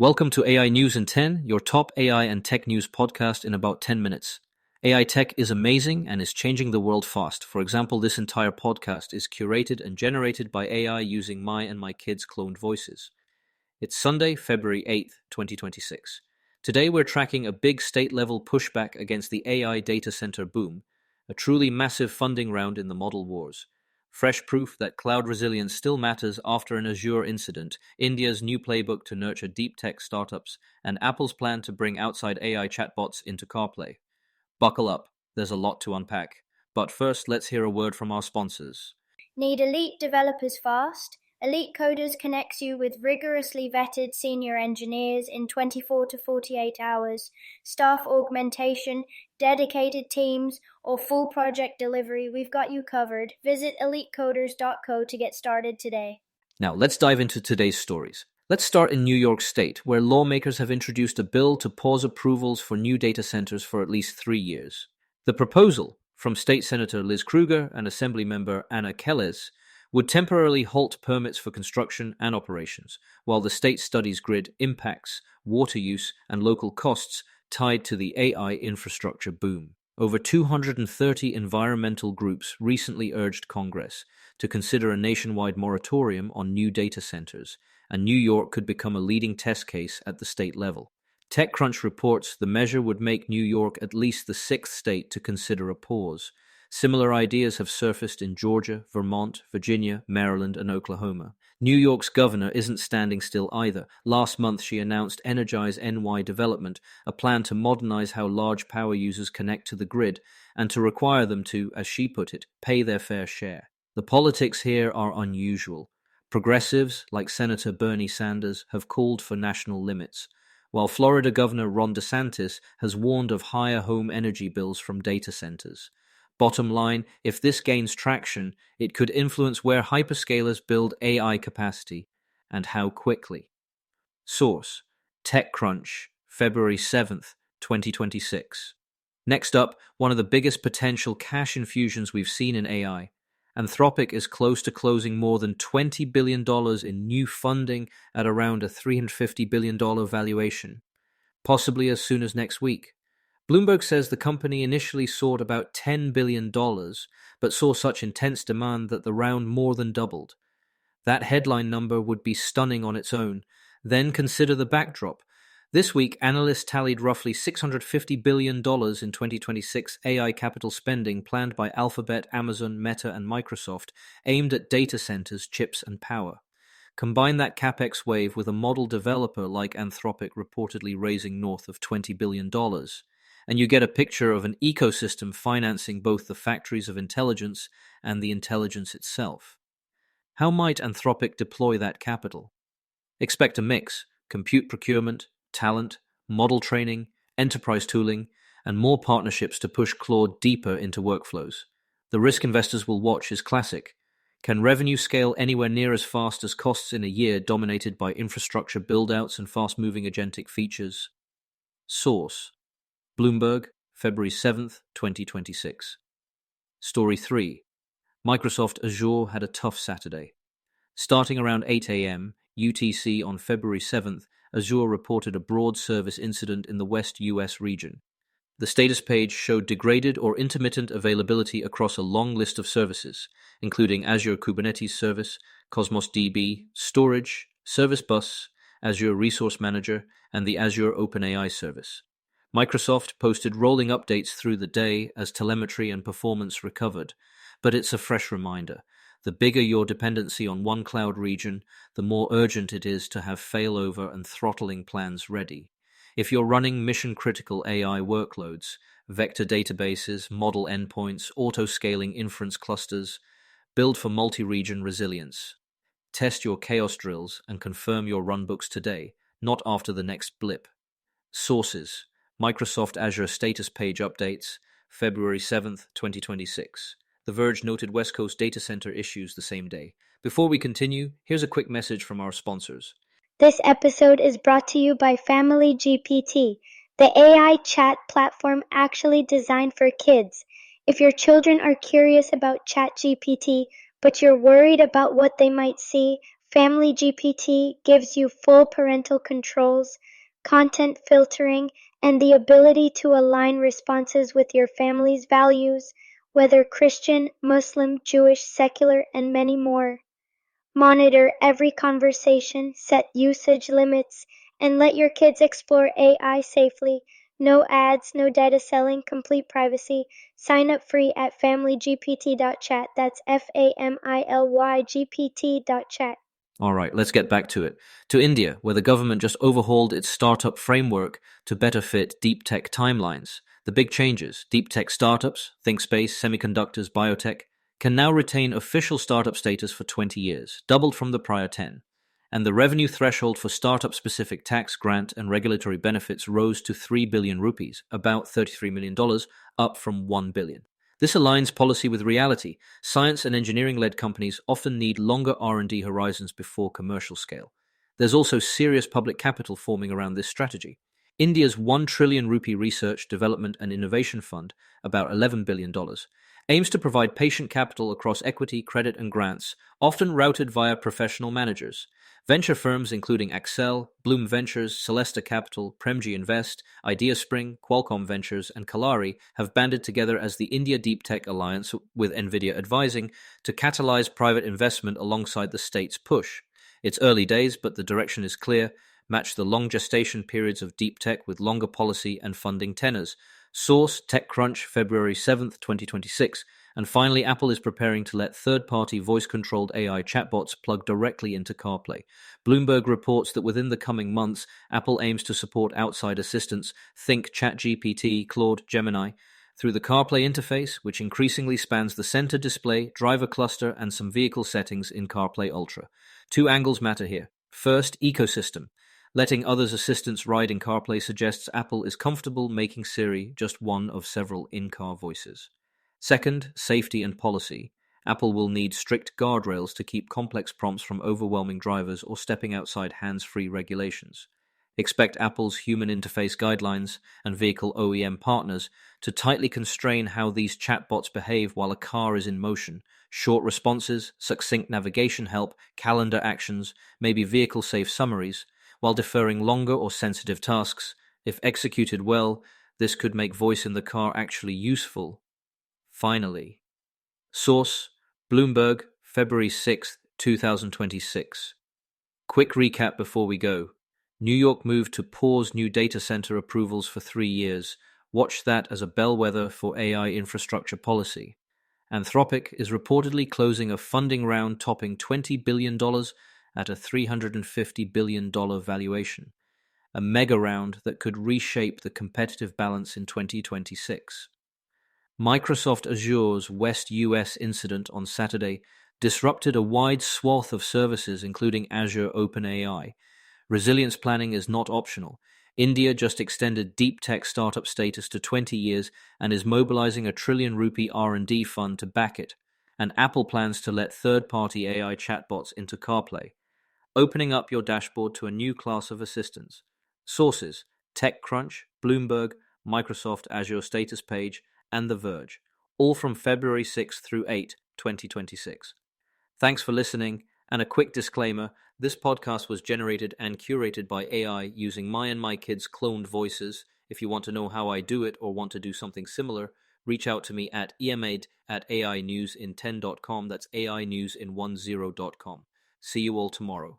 Welcome to AI News in 10, your top AI and tech news podcast in about 10 minutes. AI tech is amazing and is changing the world fast. For example, this entire podcast is curated and generated by AI using my and my kids' cloned voices. It's Sunday, February 8th, 2026. Today we're tracking a big state-level pushback against the AI data center boom, a truly massive funding round in the model wars. Fresh proof that cloud resilience still matters after an Azure incident, India's new playbook to nurture deep tech startups, and Apple's plan to bring outside AI chatbots into CarPlay. Buckle up, there's a lot to unpack. But first, let's hear a word from our sponsors. Need elite developers fast? Elite Coders connects you with rigorously vetted senior engineers in 24 to 48 hours, staff augmentation, dedicated teams, or full project delivery. We've got you covered. Visit elitecoders.co to get started today. Now, let's dive into today's stories. Let's start in New York State, where lawmakers have introduced a bill to pause approvals for new data centers for at least 3 years. The proposal, from State Senator Liz Krueger and Assemblymember Anna Keles, would temporarily halt permits for construction and operations, while the state studies grid impacts, water use, and local costs tied to the AI infrastructure boom. Over 230 environmental groups recently urged Congress to consider a nationwide moratorium on new data centers, and New York could become a leading test case at the state level. TechCrunch reports the measure would make New York at least the sixth state to consider a pause. Similar ideas have surfaced in Georgia, Vermont, Virginia, Maryland, and Oklahoma. New York's governor isn't standing still either. Last month, she announced Energize NY Development, a plan to modernize how large power users connect to the grid and to require them to, as she put it, pay their fair share. The politics here are unusual. Progressives, like Senator Bernie Sanders, have called for national limits, while Florida Governor Ron DeSantis has warned of higher home energy bills from data centers. Bottom line, if this gains traction, it could influence where hyperscalers build AI capacity and how quickly. Source: TechCrunch, February 7th, 2026. Next up, one of the biggest potential cash infusions we've seen in AI. Anthropic is close to closing more than $20 billion in new funding at around a $350 billion valuation, possibly as soon as next week. Bloomberg says the company initially sought about $10 billion, but saw such intense demand that the round more than doubled. That headline number would be stunning on its own. Then consider the backdrop. This week, analysts tallied roughly $650 billion in 2026 AI capital spending planned by Alphabet, Amazon, Meta, and Microsoft, aimed at data centers, chips, and power. Combine that capex wave with a model developer like Anthropic reportedly raising north of $20 billion. And you get a picture of an ecosystem financing both the factories of intelligence and the intelligence itself. How might Anthropic deploy that capital? Expect a mix: compute procurement, talent, model training, enterprise tooling, and more partnerships to push Claude deeper into workflows. The risk investors will watch is classic. Can revenue scale anywhere near as fast as costs in a year dominated by infrastructure build-outs and fast-moving agentic features? Source: Bloomberg, February 7th, 2026. Story 3. Microsoft Azure had a tough Saturday. Starting around 8 a.m. UTC on February 7th, Azure reported a broad service incident in the West US region. The status page showed degraded or intermittent availability across a long list of services, including Azure Kubernetes Service, Cosmos DB, Storage, Service Bus, Azure Resource Manager, and the Azure OpenAI Service. Microsoft posted rolling updates through the day as telemetry and performance recovered, but it's a fresh reminder. The bigger your dependency on one cloud region, the more urgent it is to have failover and throttling plans ready. If you're running mission-critical AI workloads, vector databases, model endpoints, auto-scaling inference clusters, build for multi-region resilience. Test your chaos drills and confirm your runbooks today, not after the next blip. Sources: Microsoft Azure Status Page Updates, February 7th, 2026. The Verge noted West Coast data center issues the same day. Before we continue, here's a quick message from our sponsors. This episode is brought to you by Family GPT, the AI chat platform actually designed for kids. If your children are curious about ChatGPT, but you're worried about what they might see, Family GPT gives you full parental controls, content filtering, and the ability to align responses with your family's values, whether Christian, Muslim, Jewish, secular, and many more. Monitor every conversation, set usage limits, and let your kids explore AI safely. No ads, no data selling, complete privacy. Sign up free at familygpt.chat. That's FAMILYGPT.chat. All right, let's get back to it. To India, where the government just overhauled its startup framework to better fit deep tech timelines. The big changes: deep tech startups, think space, semiconductors, biotech, can now retain official startup status for 20 years, doubled from the prior 10. And the revenue threshold for startup-specific tax, grant, and regulatory benefits rose to 3 billion rupees, about $33 million, up from 1 billion. This aligns policy with reality. Science and engineering-led companies often need longer R&D horizons before commercial scale. There's also serious public capital forming around this strategy. India's 1 trillion rupee Research, Development and Innovation Fund, about $11 billion, aims to provide patient capital across equity, credit, and grants, often routed via professional managers. Venture firms including Accel, Bloom Ventures, Celesta Capital, Premji Invest, IdeaSpring, Qualcomm Ventures, and Kalari have banded together as the India Deep Tech Alliance, with NVIDIA advising, to catalyze private investment alongside the state's push. It's early days, but the direction is clear: match the long gestation periods of deep tech with longer policy and funding tenors. Source: TechCrunch, February 7th, 2026. And finally, Apple is preparing to let third-party voice-controlled AI chatbots plug directly into CarPlay. Bloomberg reports that within the coming months, Apple aims to support outside assistants, think ChatGPT, Claude, Gemini, through the CarPlay interface, which increasingly spans the center display, driver cluster, and some vehicle settings in CarPlay Ultra. Two angles matter here. First, ecosystem. Letting others' assistants ride in CarPlay suggests Apple is comfortable making Siri just one of several in-car voices. Second, safety and policy. Apple will need strict guardrails to keep complex prompts from overwhelming drivers or stepping outside hands-free regulations. Expect Apple's human interface guidelines and vehicle OEM partners to tightly constrain how these chatbots behave while a car is in motion. Short responses, succinct navigation help, calendar actions, maybe vehicle-safe summaries, while deferring longer or sensitive tasks. If executed well, this could make voice in the car actually useful. Finally. Source: Bloomberg, February 6, 2026. Quick recap before we go. New York moved to pause new data center approvals for 3 years. Watch that as a bellwether for AI infrastructure policy. Anthropic is reportedly closing a funding round topping $20 billion at a $350 billion valuation, a mega round that could reshape the competitive balance in 2026. Microsoft Azure's West US incident on Saturday disrupted a wide swath of services, including Azure OpenAI. Resilience planning is not optional. India just extended deep tech startup status to 20 years and is mobilizing a trillion rupee R&D fund to back it. And Apple plans to let third-party AI chatbots into CarPlay, opening up your dashboard to a new class of assistants. Sources: TechCrunch, Bloomberg, Microsoft Azure status page, and The Verge, all from February 6 through 8, 2026. Thanks for listening, and a quick disclaimer: this podcast was generated and curated by AI using my and my kids' cloned voices. If you want to know how I do it or want to do something similar, reach out to me at emade@ainewsin10.com. That's ainewsin10.com. See you all tomorrow.